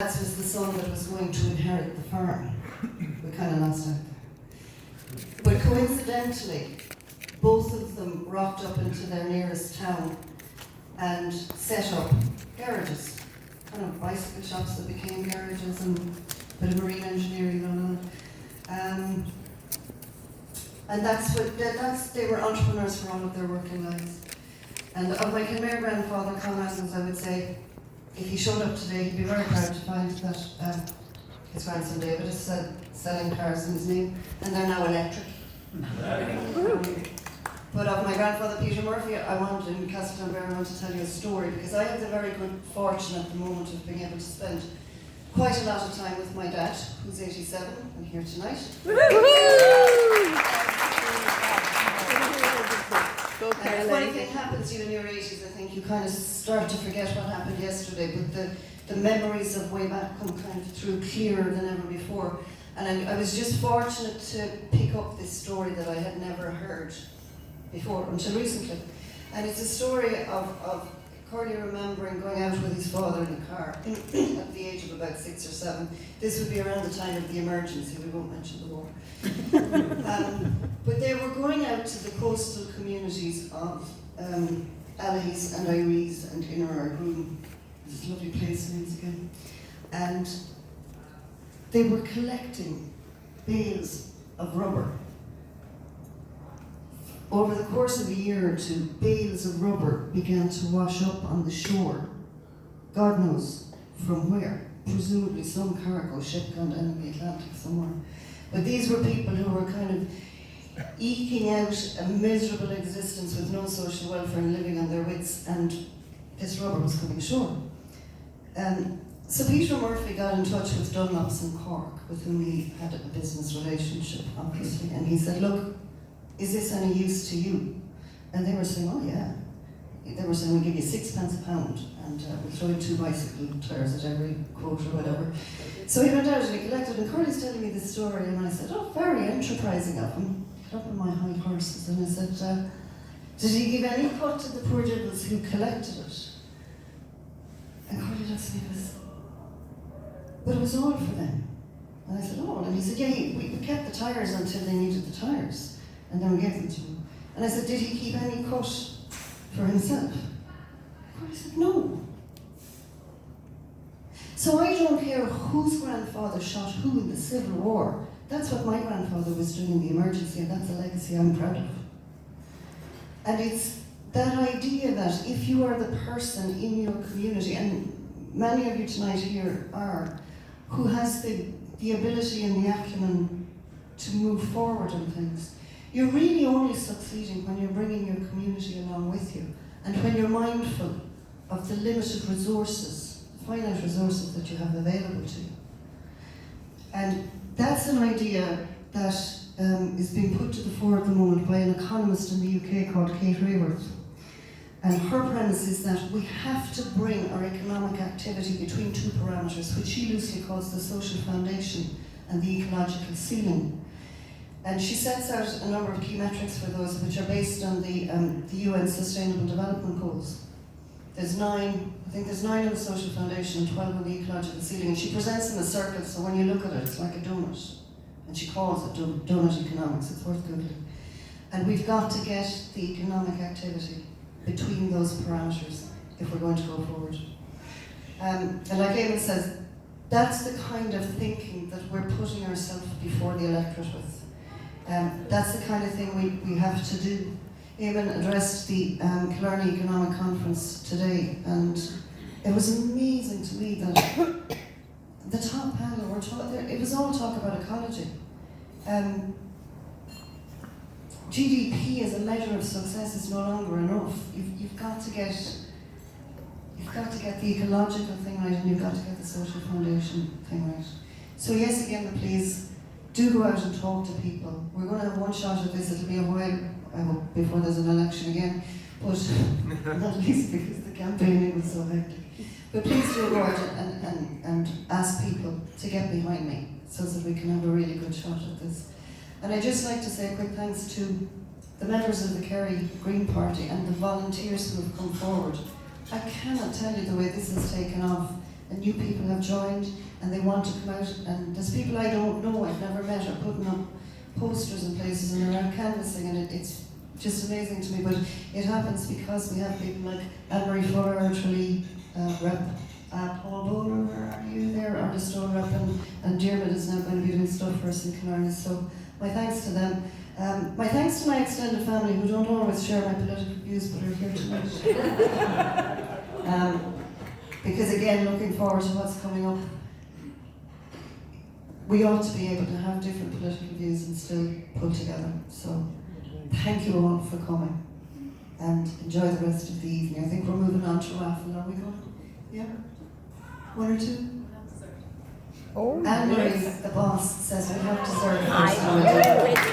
That was the son that was going to inherit the farm. We kind of lost out there. But coincidentally, both of them rocked up into their nearest town and set up garages. Kind of bicycle shops that became garages and a bit of marine engineering going on. And they were entrepreneurs for all of their working lives. And of my Kenmare grandfather, Conrad, I would say, if he showed up today, he'd be very proud to find that his grandson David is selling cars in his name, and they're now electric. But of my grandfather Peter Murphy, I wanted in Castletownbere to tell you a story, because I have the very good fortune at the moment of being able to spend quite a lot of time with my dad, who's 87 and here tonight. And a funny thing happens to you in your 80s, I think you kind of start to forget what happened yesterday, but the memories of way back come kind of through clearer than ever before. And I was just fortunate to pick up this story that I had never heard before until recently. And it's a story of Corley remembering going out with his father in the car at the age of about 6 or 7. This would be around the time of the emergency, we won't mention the war. But they were going out to the coastal communities of Allies and Iries and Inner Argroom. This lovely place names again. And they were collecting bales of rubber. Over the course of a year or two, bales of rubber began to wash up on the shore. God knows from where. Presumably some cargo ship gone down in the Atlantic somewhere. But these were people who were kind of eking out a miserable existence with no social welfare and living on their wits, and this rubber was coming ashore. So Peter Murphy got in touch with Dunlops in Cork, with whom he had a business relationship, obviously, and he said, look, is this any use to you? And they were saying, oh yeah. They were saying, we'll give you 6 pence a pound, and we'll throw in 2 bicycle tires at every quote or whatever. So he went out and he collected, and Corley's telling me this story, and I said, oh, very enterprising of him. Got up on my high horses, and I said, did he give any cut to the poor devils who collected it? And Corley looked at me and goes, but it was all for them. And I said, oh, and he said, yeah, we kept the tires until they needed the tires, and then we gave them to him. And I said, did he keep any cut for himself? Corley said, no. So I don't care whose grandfather shot who in the Civil War. That's what my grandfather was doing in the emergency, and that's a legacy I'm proud of. And it's that idea that if you are the person in your community, and many of you tonight here are, who has the ability and the acumen to move forward on things, you're really only succeeding when you're bringing your community along with you, and when you're mindful of the limited resources, finite resources that you have available to you. And that's an idea that is being put to the fore at the moment by an economist in the UK called Kate Rayworth. And her premise is that we have to bring our economic activity between 2 parameters, which she loosely calls the social foundation and the ecological ceiling. And she sets out a number of key metrics for those, which are based on the UN Sustainable Development Goals. There's 9, I think there's 9 on the social foundation and 12 on the ecological ceiling. And she presents them as circles, so when you look at it, it's like a donut. And she calls it donut economics, it's worth googling. And we've got to get the economic activity between those parameters if we're going to go forward. And like Eamon says, that's the kind of thinking that we're putting ourselves before the electorate with. That's the kind of thing we have to do. Eamon addressed the Killarney Economic Conference today, and it was amazing to me that the top panel it was all talk about ecology. GDP as a measure of success is no longer enough. You've got to get the ecological thing right, and you've got to get the social foundation thing right. So yes, again, please do go out and talk to people. We're going to have one shot at this. It'll be a while, I hope, before there's an election again, but not least because the campaigning was so hectic. But please do go out and ask people to get behind me so that we can have a really good shot at this. And I'd just like to say a quick thanks to the members of the Kerry Green Party and the volunteers who have come forward. I cannot tell you the way this has taken off. and new people have joined, and they want to come out, and there's people I don't know, I've never met, are putting up posters in places, and they're out canvassing, and it's just amazing to me, but it happens because we have people like Anne-Marie Fuller, our Tralee rep, Paul Bowler, where are you there, our Listowel rep, and Diarmid is now going to be doing stuff for us in Killarney, so my thanks to them. My thanks to my extended family, who don't always share my political views, but are here tonight. Because again, looking forward to what's coming up, we ought to be able to have different political views and still pull together. So thank you all for coming, and enjoy the rest of the evening. I think we're moving on to raffle, are we going? Yeah? One or two? Oh, Anne-Marie, yes. the boss, says we have dessert I first. know, it's